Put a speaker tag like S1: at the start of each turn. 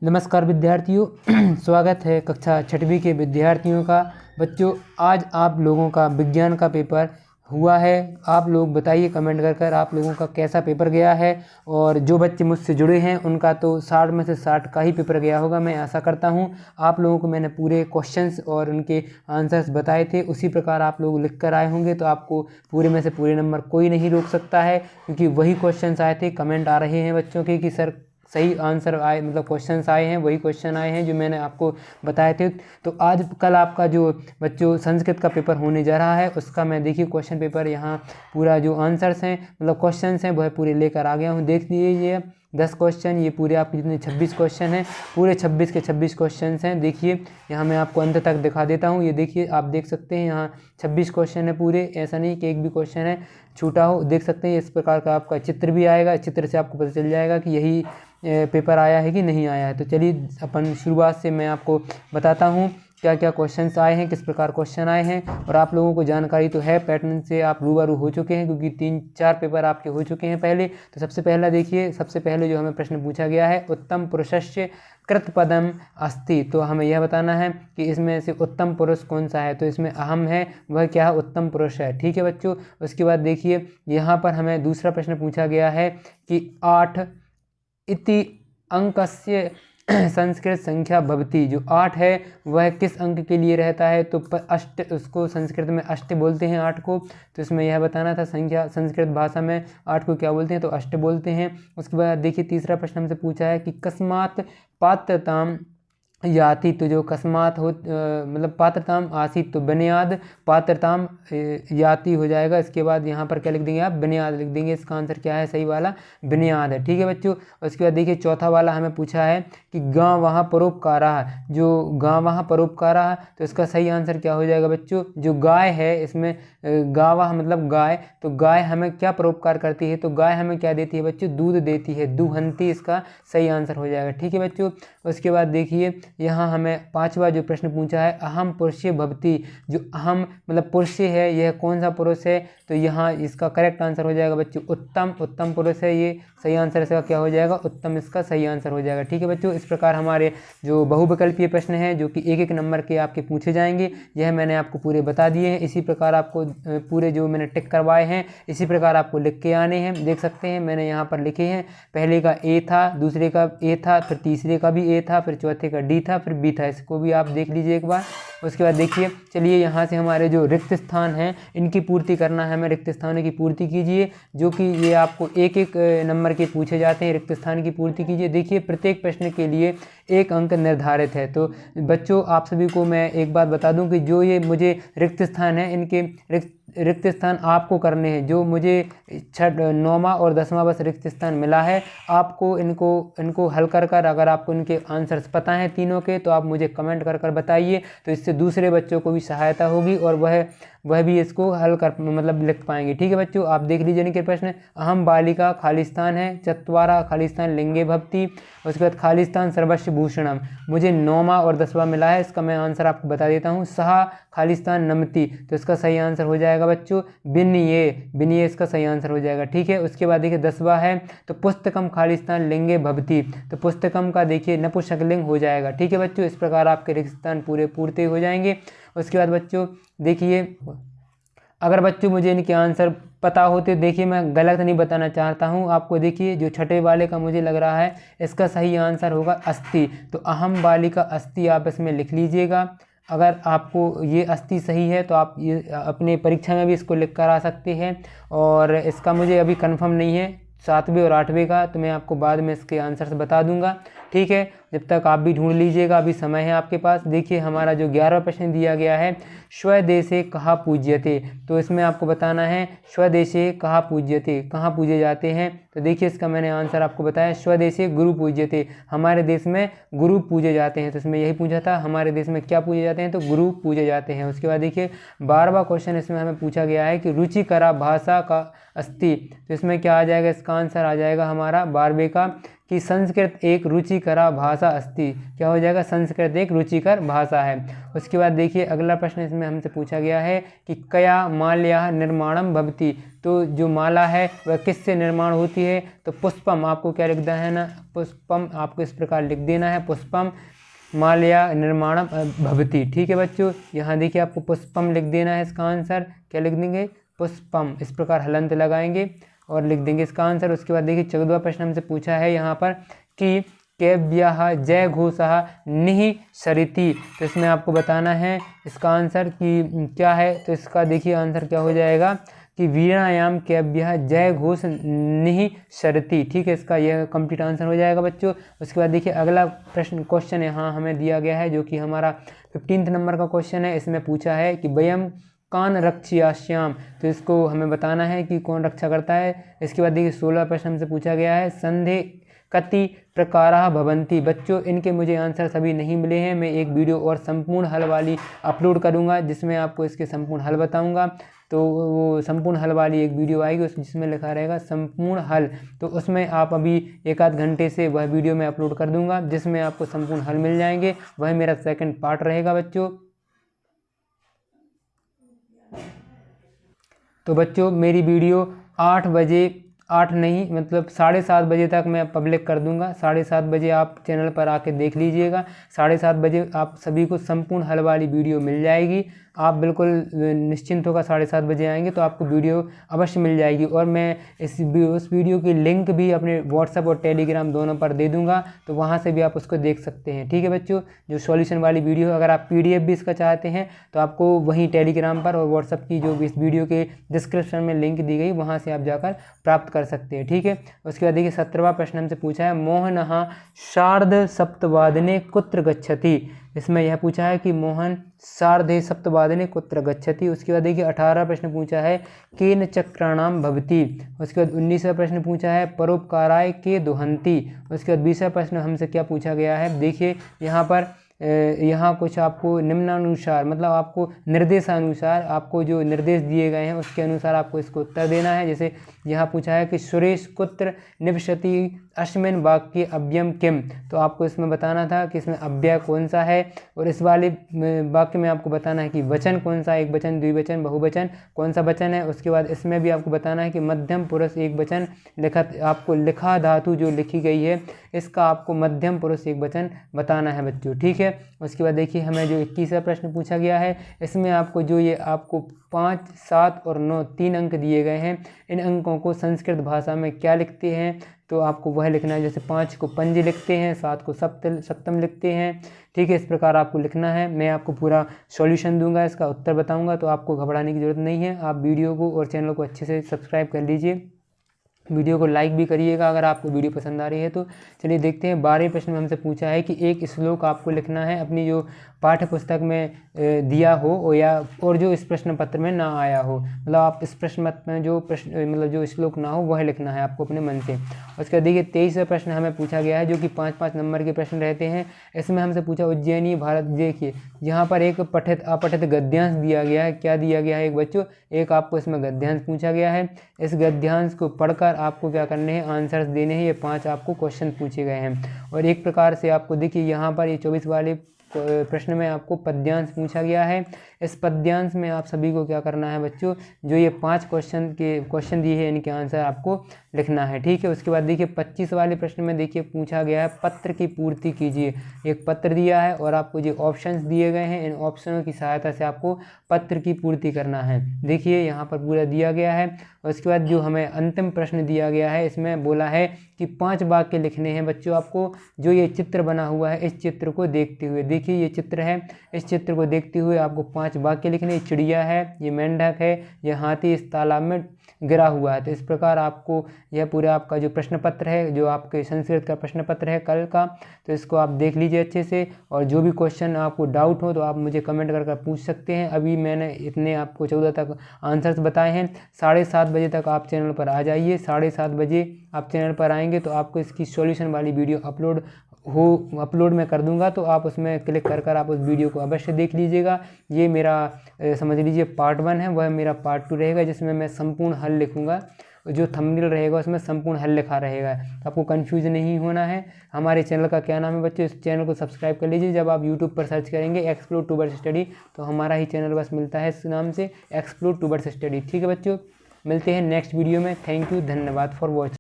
S1: नमस्कार विद्यार्थियों स्वागत है कक्षा छठवीं के विद्यार्थियों का। बच्चों, आज आप लोगों का विज्ञान का पेपर हुआ है। आप लोग बताइए कमेंट कर आप लोगों का कैसा पेपर गया है। और जो बच्चे मुझसे जुड़े हैं उनका तो 60 में से 60 का ही पेपर गया होगा, मैं आशा करता हूं। आप लोगों को मैंने पूरे क्वेश्चंस और उनके आंसर्स बताए थे, उसी प्रकार आप लोग लिख कर आए होंगे, तो आपको पूरे में से पूरे नंबर कोई नहीं रोक सकता है, क्योंकि वही क्वेश्चंस आए थे। कमेंट आ रहे हैं बच्चों के कि सर सही आंसर आए, मतलब क्वेश्चंस आए हैं, वही क्वेश्चन आए हैं जो मैंने आपको बताए थे। तो आज कल आपका जो बच्चों संस्कृत का पेपर होने जा रहा है, उसका मैं देखिए क्वेश्चन पेपर यहाँ पूरा जो आंसर्स हैं, मतलब क्वेश्चंस हैं, वह पूरे लेकर आ गया हूँ। देख लीजिए 10 क्वेश्चन, ये पूरे आपके जितने 26 क्वेश्चन हैं, पूरे 26 के 26 क्वेश्चन हैं। देखिए यहाँ मैं आपको अंत तक दिखा देता हूँ। ये देखिए, आप देख सकते हैं यहाँ 26 क्वेश्चन है पूरे, ऐसा नहीं कि एक भी क्वेश्चन है छूटा हो। देख सकते हैं इस प्रकार का आपका चित्र भी आएगा, चित्र से आपको पता चल जाएगा कि यही पेपर आया है कि नहीं आया है। तो चलिए अपन शुरुआत से मैं आपको बताता हूँ क्या क्या क्वेश्चंस आए हैं, किस प्रकार क्वेश्चन आए हैं। और आप लोगों को जानकारी तो है, पैटर्न से आप रूबरू हो चुके हैं, क्योंकि 3-4 पेपर आपके हो चुके हैं पहले। तो सबसे पहला देखिए, सबसे पहले जो हमें प्रश्न पूछा गया है, उत्तम पुरुषस्य कृतपदम अस्ति। तो हमें यह बताना है कि इसमें से उत्तम पुरुष कौन सा है। तो इसमें अहम है, वह क्या है, उत्तम पुरुष है। ठीक है बच्चों। उसके बाद देखिए यहाँ पर हमें दूसरा प्रश्न पूछा गया है कि 8 इति अंकस्य संस्कृत संख्या भवति। जो 8 है वह किस अंक के लिए रहता है। तो अष्ट, उसको संस्कृत में अष्ट बोलते हैं 8 को। तो इसमें यह बताना था संख्या, संस्कृत भाषा में 8 को क्या बोलते हैं, तो अष्ट बोलते हैं। उसके बाद देखिए तीसरा प्रश्न हमसे पूछा है कि कस्मात् पात्रताम याति। तो जो कस्मात हो मतलब पात्रताम आसित, तो बुनियाद पात्रताम याति हो जाएगा। इसके बाद यहाँ पर क्या लिख देंगे आप, बुनियाद लिख देंगे। इसका आंसर क्या है, सही वाला बुनियाद है। ठीक है बच्चों। उसके बाद देखिए चौथा वाला हमें पूछा है कि गाँव वहाँ परोपकारा। जो गाँव वहाँ परोपकारा, तो इसका सही आंसर क्या हो जाएगा बच्चों, जो गाय है इसमें गावा मतलब गाय, तो गाय हमें क्या परोपकार करती है, तो गाय हमें क्या देती है बच्चों, दूध देती है, दुहंती इसका सही आंसर हो जाएगा। ठीक है बच्चों। उसके बाद देखिए यहाँ हमें पांचवा जो प्रश्न पूछा है, अहम पुरुषे भवति। जो अहम मतलब पुरुषे है, यह कौन सा पुरुष है, तो यहाँ इसका करेक्ट आंसर हो जाएगा बच्चों उत्तम। उत्तम पुरुष है, ये सही आंसर इसका क्या हो जाएगा, उत्तम इसका सही आंसर हो जाएगा। ठीक है बच्चों। इस प्रकार हमारे जो बहुविकल्पीय प्रश्न हैं, जो कि 1-1 नंबर के आपके पूछे जाएंगे, यह मैंने आपको पूरे बता दिए हैं। इसी प्रकार आपको पूरे जो मैंने टिक करवाए हैं, इसी प्रकार आपको लिख के आने हैं। देख सकते हैं मैंने यहाँ पर लिखे हैं, पहले का ए था, दूसरे का ए था, फिर तीसरे का भी ए था, फिर चौथे का डी था, फिर बी था। इसको भी आप देख लीजिए एक बार। उसके बाद देखिए, चलिए यहाँ से हमारे जो रिक्त स्थान हैं इनकी पूर्ति करना है हमें। रिक्त स्थानों की पूर्ति कीजिए, जो कि ये आपको 1-1 नंबर के पूछे जाते हैं। रिक्त स्थान की पूर्ति कीजिए। देखिए प्रत्येक प्रश्न के लिए 1 अंक निर्धारित है। तो बच्चों आप सभी को मैं एक बात बता दूं कि जो ये मुझे रिक्त स्थान है, इनके रिक्त स्थान आपको करने हैं। जो मुझे 9वां और 10वां बस रिक्त स्थान मिला है, आपको इनको हल कर अगर आपको इनके आंसर्स पता हैं तीनों के, तो आप मुझे कमेंट कर बताइए। तो इससे दूसरे बच्चों को भी सहायता होगी और वह भी इसको हल कर मतलब लिख पाएंगे। ठीक है बच्चों। आप देख लीजिए इनके प्रश्न। अहम बालिका खालिस्तान है, चत्वारा खालिस्तान लिंगे भवति। उसके बाद खालिस्तान सर्वस्व भूषणम, मुझे 9वां और 10वां मिला है, इसका मैं आंसर आपको बता देता हूँ। सहा खालिस्तान नमति, तो इसका सही आंसर हो जाएगा बच्चों बिनिये इसका सही आंसर हो जाएगा। ठीक है। उसके बाद देखिए 10वां है, तो पुस्तकम खालिस्तान लिंगे भवति, तो पुस्तकम का देखिए नपुंसकलिंग हो जाएगा। ठीक है बच्चों। इस प्रकार आपके रिक्त स्थान पूरे पूर्ति हो जाएंगे। उसके बाद बच्चों देखिए, अगर बच्चों मुझे इनके आंसर पता होते, देखिए मैं गलत नहीं बताना चाहता हूँ आपको। देखिए जो छठे वाले का मुझे लग रहा है, इसका सही आंसर होगा अस्थि। तो अहम बालिका अस्थि आप इसमें लिख लीजिएगा। अगर आपको ये अस्थि सही है तो आप ये अपने परीक्षा में भी इसको लिख कर आ सकते हैं। और इसका मुझे अभी कंफर्म नहीं है 7वें और 8वें का, तो मैं आपको बाद में इसके आंसर्स बता दूंगा। ठीक है। जब तक आप भी ढूंढ लीजिएगा, अभी समय है आपके पास। देखिए हमारा जो 11वां प्रश्न दिया गया है, स्वदेशे कहाँ पूज्यते। तो इसमें आपको बताना है स्वदेशे कहाँ पूज्यते, कहाँ पूजे जाते हैं। तो देखिए इसका मैंने आंसर आपको बताया, स्वदेशे गुरु पूज्यते, हमारे देश में गुरु पूजे जाते हैं। तो इसमें यही पूछा था, हमारे देश में क्या पूजे जाते हैं, तो गुरु पूजे जाते हैं। उसके बाद देखिए 12वां क्वेश्चन इसमें हमें पूछा गया है कि रुचिकरा भाषा का अस्ति। तो इसमें क्या आ जाएगा, इसका आंसर आ जाएगा हमारा 12वें का कि संस्कृत एक रुचिकरा भाषा अस्ति। क्या हो जाएगा? संस्कृत एक रुचिकर भाषा है। उसके बाद देखिए अगला प्रश्न इसमें हमसे पूछा गया है कि कया माल्या निर्माणम भवति। तो जो माला है वह किससे निर्माण होती है? तो पुष्पम, आपको क्या लिख देना है ना, पुष्पम आपको इस प्रकार लिख देना है, पुष्पम माल्या निर्माणम भवति। ठीक है बच्चों, यहाँ देखिए आपको पुष्पम लिख देना है। इसका आंसर क्या लिख देंगे? पुष्पम। इस प्रकार हलंत लगाएंगे और लिख देंगे इसका आंसर। उसके बाद देखिए 14वां प्रश्न हमसे पूछा है यहाँ पर कि केव्यः जय घोषः निःसरति। तो इसमें आपको बताना है इसका आंसर कि क्या है। तो इसका देखिए आंसर क्या हो जाएगा कि वीणायाम केव्यः जय घोष निःसरति। ठीक है, इसका यह कंप्लीट आंसर हो जाएगा बच्चों। उसके बाद देखिए अगला क्वेश्चन यहाँ हमें दिया गया है जो कि हमारा 15 नंबर का क्वेश्चन है। इसमें पूछा है कि वयम कान रक्षयास्याम। तो इसको हमें बताना है कि कौन रक्षा करता है। इसके बाद देखिए 16 प्रश्न हमसे पूछा गया है संधे कति प्रकाराः भवन्ति। बच्चों इनके मुझे आंसर सभी नहीं मिले हैं। मैं एक वीडियो और संपूर्ण हल वाली अपलोड करूंगा जिसमें आपको इसके संपूर्ण हल बताऊंगा। तो वो संपूर्ण हल वाली एक वीडियो आएगी जिसमें लिखा रहेगा संपूर्ण हल। तो उसमें आप अभी 1 आध घंटे से वह वीडियो मैं अपलोड कर दूंगा जिसमें आपको संपूर्ण हल मिल जाएंगे। वह मेरा सेकंड पार्ट रहेगा बच्चों। तो बच्चों मेरी वीडियो 8 बजे, 8 नहीं मतलब 7:30 बजे तक मैं पब्लिक कर दूंगा। 7:30 बजे आप चैनल पर आके देख लीजिएगा। 7:30 बजे आप सभी को संपूर्ण हल वाली वीडियो मिल जाएगी। आप बिल्कुल निश्चिंत होकर 7:30 बजे आएंगे तो आपको वीडियो अवश्य मिल जाएगी। और मैं उस वीडियो की लिंक भी अपने व्हाट्सएप और टेलीग्राम दोनों पर दे दूंगा, तो वहां से भी आप उसको देख सकते हैं। ठीक है बच्चों, जो सॉल्यूशन वाली वीडियो, अगर आप PDF भी इसका चाहते हैं तो आपको वहीं टेलीग्राम पर और व्हाट्सएप की जो इस वीडियो के डिस्क्रिप्शन में लिंक दी गई वहाँ से आप जाकर प्राप्त कर सकते हैं। ठीक है, उसके बाद देखिए 17वां प्रश्न हमसे पूछा है मोहनः सार्ध सप्तवादने कुत्र गच्छति। इसमें यह पूछा है कि मोहन सार्धे सप्तवादने कुत्र गच्छति। उसके बाद देखिए 18वां प्रश्न पूछा है केन चक्राणाम भवति। उसके बाद 19वां प्रश्न पूछा है परोपकाराय के दुहंति। उसके बाद 20वां प्रश्न हमसे क्या पूछा गया है, देखिए यहाँ पर यहाँ कुछ आपको निम्नानुसार मतलब आपको निर्देशानुसार आपको जो निर्देश दिए गए हैं उसके अनुसार आपको इसको उत्तर देना है। जैसे यहाँ पूछा है कि सुरेश कुत्र निवसति अस्मिन् वाक्ये अव्ययम किम। तो आपको इसमें बताना था कि इसमें अव्यय कौन सा है, और इस वाले वाक्य में आपको बताना है कि वचन कौन सा, एक वचन, द्विवचन, बहुवचन कौन सा वचन है। उसके बाद इसमें भी आपको बताना है कि मध्यम पुरुष एक वचन लिखत, आपको लिखा धातु जो लिखी गई है इसका आपको मध्यम पुरुष एक वचन बताना है बच्चों। ठीक है, उसके बाद देखिए हमें जो 21वां प्रश्न पूछा गया है इसमें आपको जो ये आपको 5, 7 और 9 3 अंक दिए गए हैं, इन अंकों को संस्कृत भाषा में क्या लिखते हैं तो आपको वह लिखना है। जैसे 5 को पंज लिखते हैं, 7 को सप्तम लिखते हैं। ठीक है, इस प्रकार आपको लिखना है। मैं आपको पूरा सॉल्यूशन दूंगा, इसका उत्तर बताऊंगा, तो आपको घबराने की ज़रूरत नहीं है। आप वीडियो को और चैनल को अच्छे से सब्सक्राइब कर लीजिए, वीडियो को लाइक भी करिएगा अगर आपको वीडियो पसंद आ रही है तो। चलिए देखते हैं 12वें प्रश्न में हमसे पूछा है कि एक श्लोक आपको लिखना है अपनी जो पाठ्य पुस्तक में दिया हो या और जो इस प्रश्न पत्र में ना आया हो, मतलब आप इस प्रश्न पत्र में जो प्रश्न मतलब जो श्लोक ना हो वह लिखना है आपको अपने मन से। उसके बाद देखिए 23वां प्रश्न हमें पूछा गया है जो कि 5-5 नंबर के प्रश्न रहते हैं। इसमें हमसे पूछा उज्जैनी भारत। देखिए यहाँ पर एक पठित अपठित गद्यांश दिया गया है। क्या दिया गया है एक बच्चों, एक आपको इसमें गद्यांश पूछा गया है। इस गद्यांश को पढ़कर आपको क्या करने हैं, आंसर्स देने हैं। ये 5 आपको क्वेश्चन पूछे गए हैं। और एक प्रकार से आपको देखिए यहाँ पर ये 24 वाले प्रश्न में आपको पद्यांश पूछा गया है। इस पद्यांश में आप सभी को क्या करना है बच्चों, जो ये 5 क्वेश्चन दिए हैं इनके आंसर आपको लिखना है। ठीक है, उसके बाद देखिए 25 वाले प्रश्न में देखिए पूछा गया है पत्र की पूर्ति कीजिए। एक पत्र दिया है और आपको जो ऑप्शंस दिए गए हैं इन ऑप्शनों की सहायता से आपको पत्र की पूर्ति करना है। देखिए यहाँ पर पूरा दिया गया है। उसके बाद जो हमें अंतिम प्रश्न दिया गया है इसमें बोला है कि 5 वाक्य लिखने हैं बच्चों आपको। जो ये चित्र बना हुआ है इस चित्र को देखते हुए, देखिए ये चित्र है, इस चित्र को देखते हुए आपको 5 वाक्य लिखने। चिड़िया है, ये मेंढक है, ये हाथी इस तालाब में गिरा हुआ है। तो इस प्रकार आपको यह पूरा आपका जो प्रश्न पत्र है, जो आपके संस्कृत का प्रश्न पत्र है कल का, तो इसको आप देख लीजिए अच्छे से। और जो भी क्वेश्चन आपको डाउट हो तो आप मुझे कमेंट करके पूछ सकते हैं। अभी मैंने इतने आपको 14 तक आंसर्स बताए हैं। 7:30 बजे तक आप चैनल पर आ जाइए। 7:30 बजे आप चैनल पर आएंगे तो आपको इसकी सॉल्यूशन वाली वीडियो अपलोड मैं कर दूंगा, तो आप उसमें क्लिक कर आप उस वीडियो को अवश्य देख लीजिएगा। ये मेरा समझ लीजिए पार्ट 1 है, वह मेरा पार्ट 2 रहेगा जिसमें मैं संपूर्ण हल लिखूंगा जो थंबनेल रहेगा उसमें संपूर्ण हल लिखा रहेगा, तो आपको कंफ्यूज नहीं होना है। हमारे चैनल का क्या नाम है बच्चों, इस चैनल को सब्सक्राइब कर लीजिए। जब आप यूट्यूब पर सर्च करेंगे एक्सप्लोर टूवर्ड्स स्टडी तो हमारा ही चैनल बस मिलता है इस नाम से, एक्सप्लोर टूवर्ड्स स्टडी। ठीक है बच्चों, मिलते हैं नेक्स्ट वीडियो में। थैंक यू, धन्यवाद फॉर वॉचिंग।